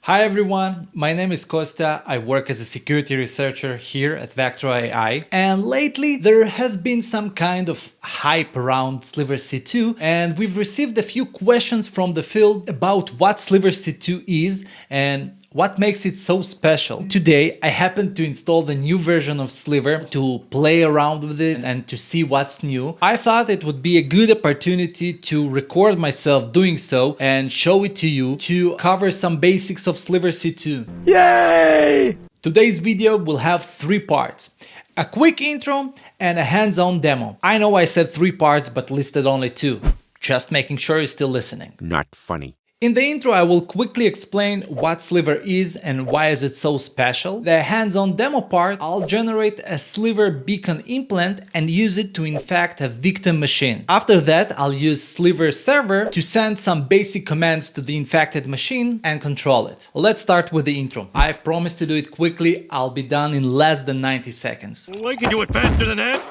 Hi everyone, my name is Kostya. I work as a security researcher here at Vector AI, and lately there has been some kind of hype around Sliver C2, and we've received a few questions from the field about what Sliver C2 is and what makes it so special. Today I happened to install the new version of Sliver to play around with it and to see what's new. I thought it would be a good opportunity to record myself doing so and show it to you to cover some basics of Sliver C2. Yay! Today's video will have three parts: a quick intro and a hands-on demo. I know I said three parts but listed only two. Just making sure you're still listening. Not funny. In the intro, I will quickly explain what Sliver is and why is it so special. The hands-on demo part, I'll generate a Sliver beacon implant and use it to infect a victim machine. After that, I'll use Sliver server to send some basic commands to the infected machine and control it. Let's start with the intro. I promise to do it quickly. I'll be done in less than 90 seconds. I can do it faster than that.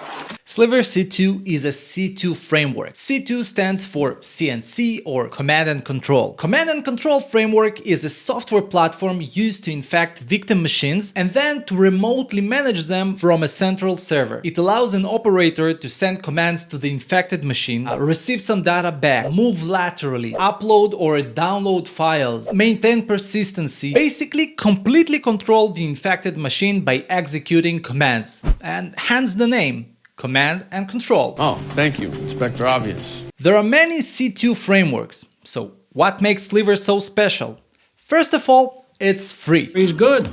Sliver C2 is a C2 framework. C2 stands for CNC or Command and Control. Command and Control framework is a software platform used to infect victim machines and then to remotely manage them from a central server. It allows an operator to send commands to the infected machine, receive some data back, move laterally, upload or download files, maintain persistency, basically completely control the infected machine by executing commands. And hence the name. Command and Control. Oh, thank you, Inspector Obvious. There are many C2 frameworks, so what makes Sliver so special? First of all, it's free. Free's good.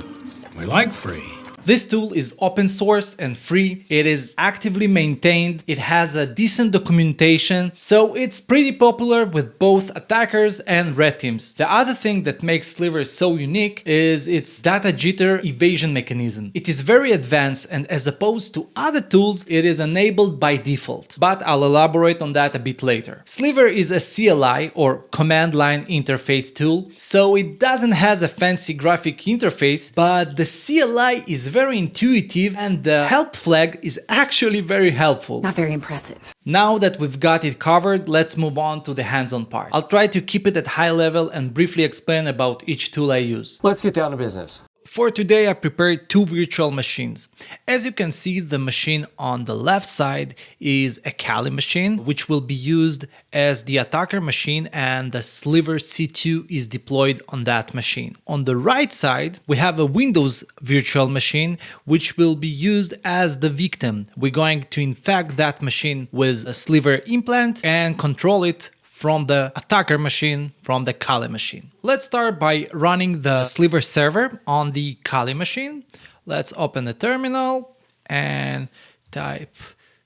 We like free. This tool is open source and free, it is actively maintained, it has a decent documentation, so it's pretty popular with both attackers and red teams. The other thing that makes Sliver so unique is its data jitter evasion mechanism. It is very advanced and as opposed to other tools, it is enabled by default. But I'll elaborate on that a bit later. Sliver is a CLI or command line interface tool, so it doesn't have a fancy graphic interface, but the CLI is very intuitive and the help flag is actually very helpful. Not very impressive. Now that we've got it covered, let's move on to the hands-on part. I'll try to keep it at high level and briefly explain about each tool I use. Let's get down to business. For today, I prepared two virtual machines. As you can see, the machine on the left side is a Kali machine, which will be used as the attacker machine, and the Sliver C2 is deployed on that machine. On the right side, we have a Windows virtual machine, which will be used as the victim. We're going to infect that machine with a Sliver implant and control it from the attacker machine, from the Kali machine. Let's start by running the Sliver server on the Kali machine. Let's open the terminal and type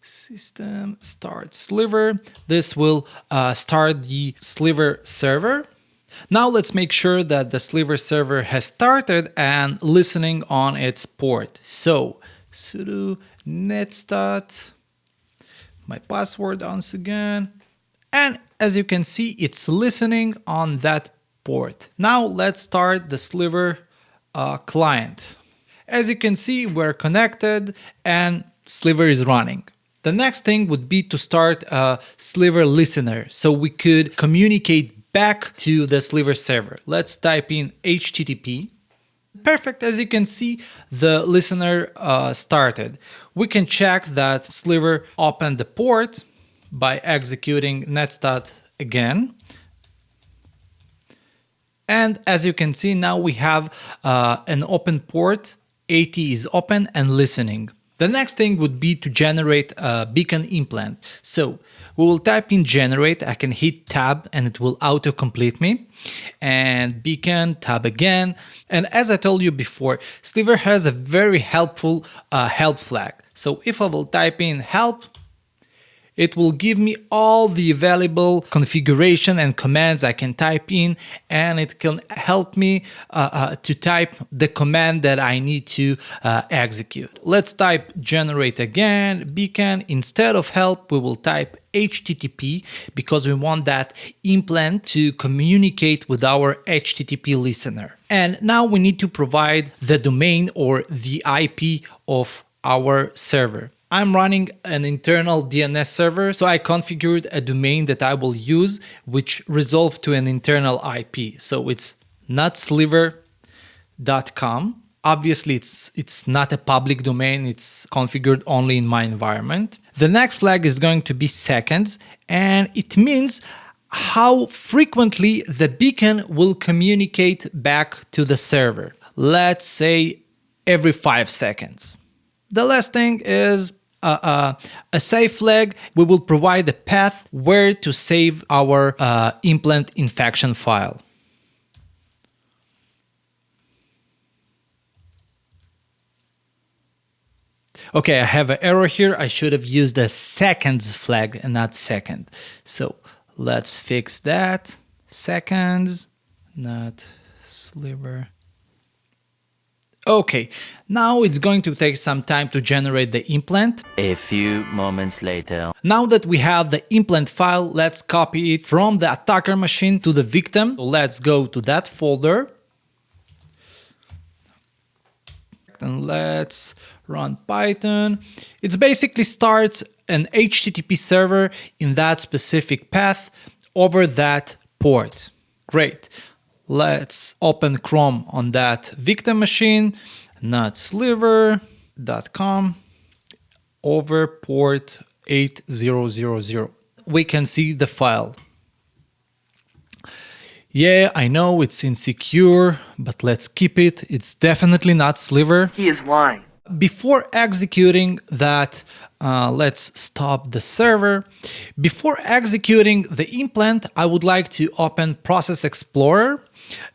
system start Sliver. This will start the Sliver server. Now let's make sure that the Sliver server has started and listening on its port. So sudo netstat, my password once again, and as you can see, it's listening on that port. Now let's start the Sliver client. As you can see, we're connected and Sliver is running. The next thing would be to start a Sliver listener so we could communicate back to the Sliver server. Let's type in HTTP. Perfect, as you can see, the listener started. We can check that Sliver opened the port by executing netstat again. And as you can see, now we have an open port, AT is open and listening. The next thing would be to generate a beacon implant. So we will type in generate, I can hit tab and it will auto-complete me. And beacon, tab again. And as I told you before, Sliver has a very helpful help flag. So if I will type in help, it will give me all the available configuration and commands I can type in, and it can help me to type the command that I need to execute. Let's type generate again, beacon. Instead of help, we will type HTTP because we want that implant to communicate with our HTTP listener. And now we need to provide the domain or the IP of our server. I'm running an internal DNS server, so I configured a domain that I will use, which resolved to an internal IP. So it's not sliver.com. Obviously, it's not a public domain. It's configured only in my environment. The next flag is going to be seconds, and it means how frequently the beacon will communicate back to the server. Let's say every 5 seconds. The last thing is a save flag. We will provide a path where to save our implant infection file. Okay, I have an error here. I should have used a seconds flag and not second. So let's fix that. Seconds, not sliver. Okay, now it's going to take some time to generate the implant. A few moments later. Now that we have the implant file, let's copy it from the attacker machine to the victim. So let's go to that folder. And let's run Python. It basically starts an HTTP server in that specific path over that port. Great. Let's open Chrome on that victim machine, not sliver.com, over port 8000. We can see the file. Yeah, I know it's insecure, but let's keep it. It's definitely not Sliver. He is lying. Before executing that, let's stop the server. Before executing the implant, I would like to open Process Explorer.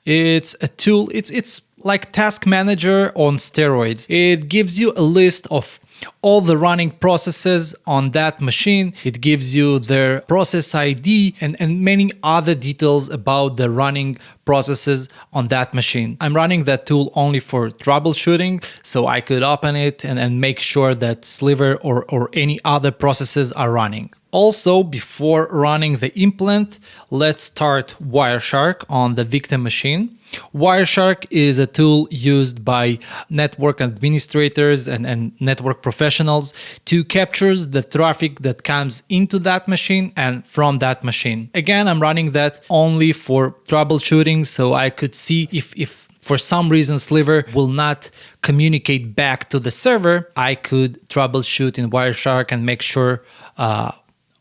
It's a tool, it's like Task Manager on steroids. It gives you a list of all the running processes on that machine. It gives you their process ID and many other details about the running processes on that machine. I'm running that tool only for troubleshooting, so I could open it and make sure that Sliver or any other processes are running. Also, before running the implant, let's start Wireshark on the victim machine. Wireshark is a tool used by network administrators and network professionals to capture the traffic that comes into that machine and from that machine. Again, I'm running that only for troubleshooting, so I could see if for some reason Sliver will not communicate back to the server, I could troubleshoot in Wireshark and make sure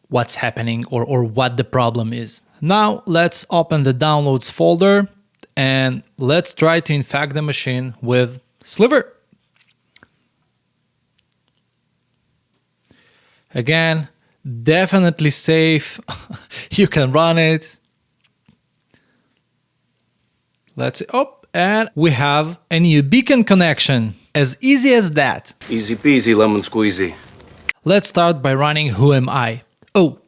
what's happening or what the problem is. Now let's open the downloads folder and let's try to infect the machine with Sliver. Again, definitely safe. You can run it. Let's see. Oh, and we have a new beacon connection. As easy as that. Easy peasy, lemon squeezy. Let's start by running Who Am I? Oh,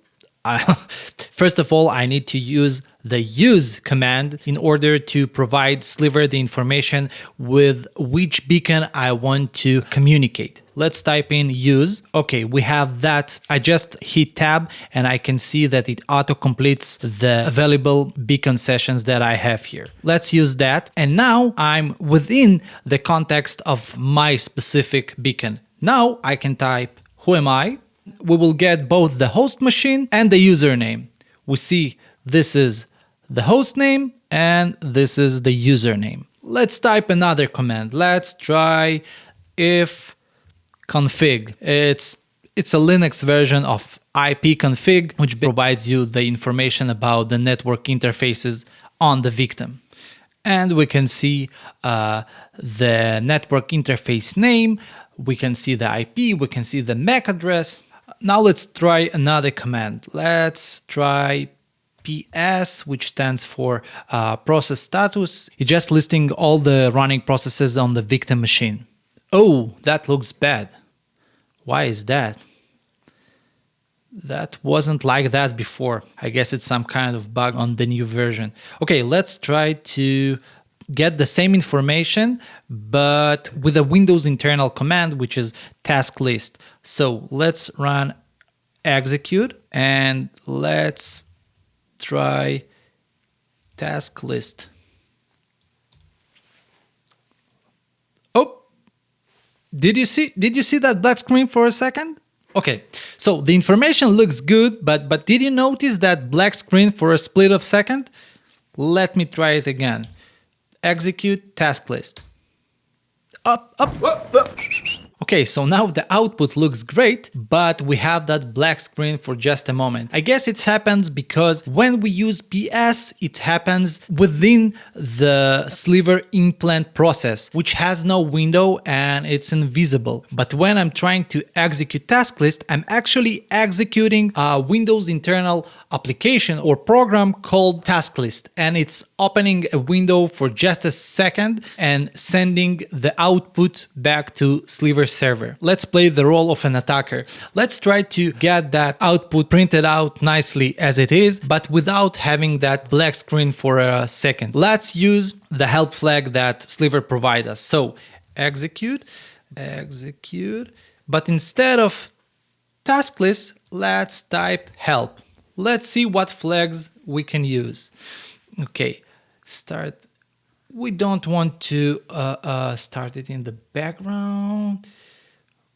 first of all, I need to use the use command in order to provide Sliver the information with which beacon I want to communicate. Let's type in use. Okay, we have that. I just hit tab and I can see that it auto completes the available beacon sessions that I have here. Let's use that. And now I'm within the context of my specific beacon. Now I can type who am I? We will get both the host machine and the username. We see this is the host name and this is the username. Let's type another command. Let's try if config. It's a Linux version of ipconfig, which provides you the information about the network interfaces on the victim. And we can see the network interface name. We can see the IP. We can see the MAC address. Now let's try another command. Let's try PS, which stands for process status. It's just listing all the running processes on the victim machine. Oh, that looks bad. Why is that? That wasn't like that before. I guess it's some kind of bug on the new version. Okay, let's try to get the same information, but with a Windows internal command, which is task list. So let's run execute and let's try task list. Oh, did you see that black screen for a second? Okay, so the information looks good, but did you notice that black screen for a split of second? Let me try it again. execute task list. Up. Okay, so now the output looks great, but we have that black screen for just a moment. I guess it happens because when we use PS, it happens within the Sliver implant process, which has no window and it's invisible. But when I'm trying to execute task list, I'm actually executing a Windows internal application or program called task list, and it's opening a window for just a second and sending the output back to Sliver server. Let's play the role of an attacker. Let's try to get that output printed out nicely as it is, but without having that black screen for a second. Let's use the help flag that Sliver provides us. So execute, but instead of task list, let's type help. Let's see what flags we can use. Okay, start. We don't want to start it in the background.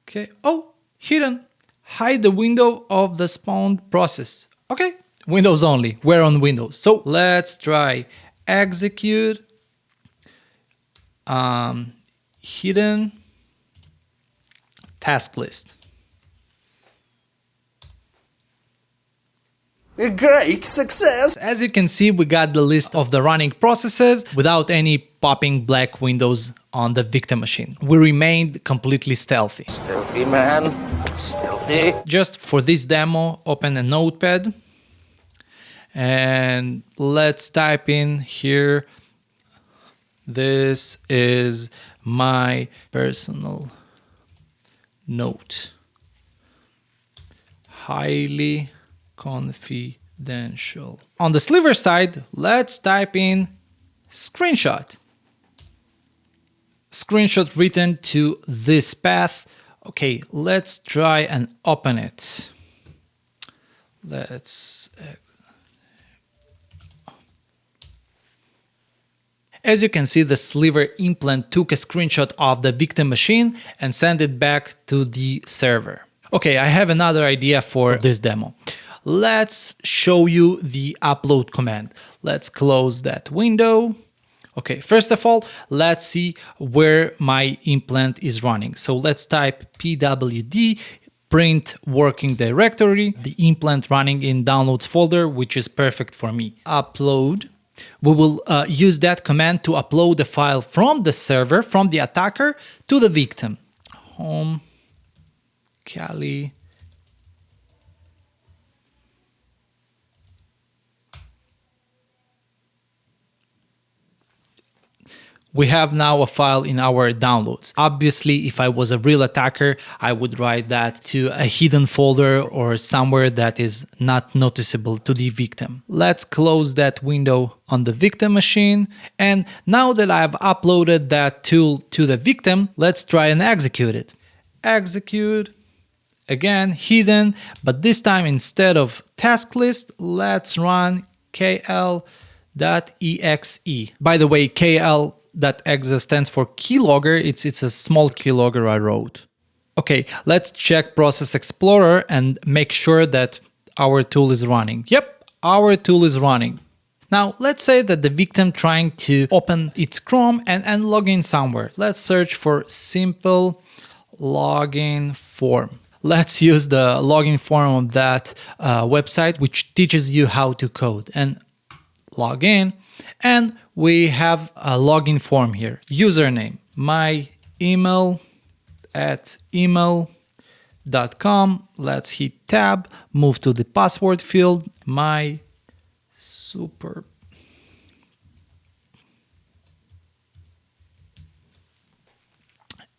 Okay. Oh, hidden. Hide the window of the spawned process. Okay. Windows only. We're on Windows. So let's try execute hidden task list. A great success! As you can see, we got the list of the running processes without any popping black windows on the victim machine. We remained completely stealthy. Stealthy, man. Stealthy. Just for this demo, open a notepad and let's type in here. This is my personal note. Highly confidential. On the Sliver side, let's type in screenshot. Screenshot written to this path. Okay, let's try and open it. As you can see, the Sliver implant took a screenshot of the victim machine and sent it back to the server. Okay, I have another idea for this demo. Let's show you the upload command. Let's close that window. Okay, first of all, let's see where my implant is running. So let's type pwd print working directory, the implant running in downloads folder, which is perfect for me. Upload. We will use that command to upload the file from the server, from the attacker, to the victim. Home, Kali. We have now a file in our downloads. Obviously, if I was a real attacker, I would write that to a hidden folder or somewhere that is not noticeable to the victim. Let's close that window on the victim machine. And now that I've uploaded that tool to the victim, let's try and execute it. Execute. Again, hidden, but this time instead of task list, let's run kl.exe. By the way, kl.exe stands for keylogger. It's a small keylogger I wrote. Okay, let's check Process Explorer and make sure that our tool is running. Yep, our tool is running. Now, let's say that the victim trying to open its Chrome and log in somewhere. Let's search for simple login form. Let's use the login form of that website, which teaches you how to code, and log in. And we have a login form here. Username, my email at email.com. Let's hit tab, move to the password field, my super.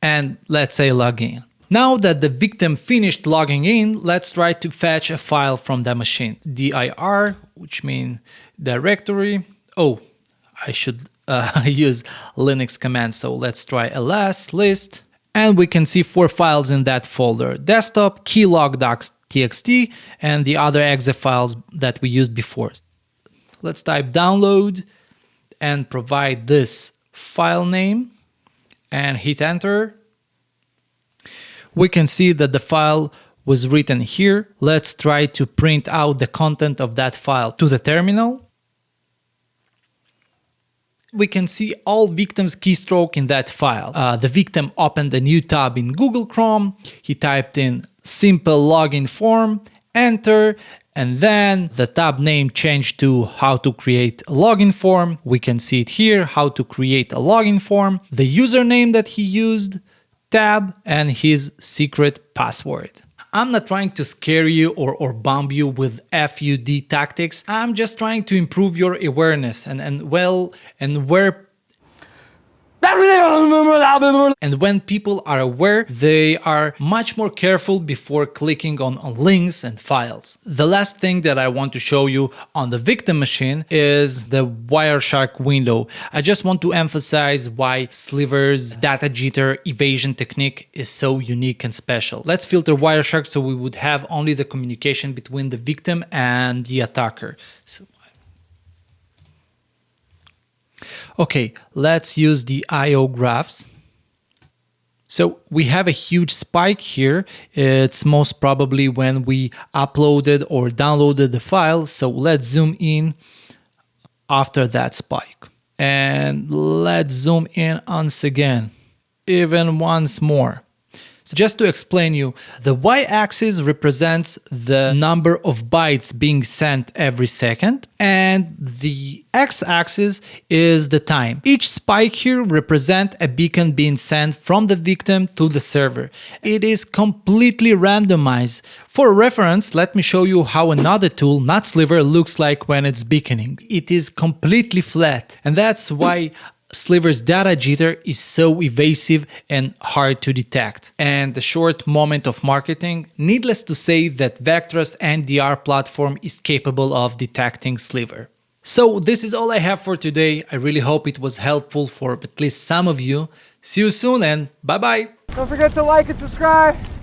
And let's say login. Now that the victim finished logging in, let's try to fetch a file from the machine. dir, which means directory. Oh, I should use Linux command. So let's try ls list. And we can see 4 files in that folder. Desktop, keylog.txt, and the other exe files that we used before. Let's type download and provide this file name and hit enter. We can see that the file was written here. Let's try to print out the content of that file to the terminal. We can see all victims' keystroke in that file. The victim opened a new tab in Google Chrome. He typed in simple login form, enter, and then the tab name changed to how to create a login form. We can see it here, how to create a login form, the username that he used, tab, and his secret password. I'm not trying to scare you or bomb you with FUD tactics. I'm just trying to improve your awareness and when people are aware, they are much more careful before clicking on links and files. The last thing that I want to show you on the victim machine is the Wireshark window. I just want to emphasize why Sliver's data jitter evasion technique is so unique and special. Let's filter Wireshark so we would have only the communication between the victim and the attacker. Okay, let's use the IO graphs. So we have a huge spike here. It's most probably when we uploaded or downloaded the file. So let's zoom in after that spike. And let's zoom in once again, even once more. So just to explain you, the y-axis represents the number of bytes being sent every second, and the x-axis is the time. Each spike here represents a beacon being sent from the victim to the server. It is completely randomized. For reference, let me show you how another tool, not Sliver, looks like when it's beaconing. It is completely flat, and that's why Sliver's data jitter is so evasive and hard to detect. And the short moment of marketing, needless to say that Vectra's NDR platform is capable of detecting Sliver. So this is all I have for today. I really hope it was helpful for at least some of you. See you soon and bye bye! Don't forget to like and subscribe!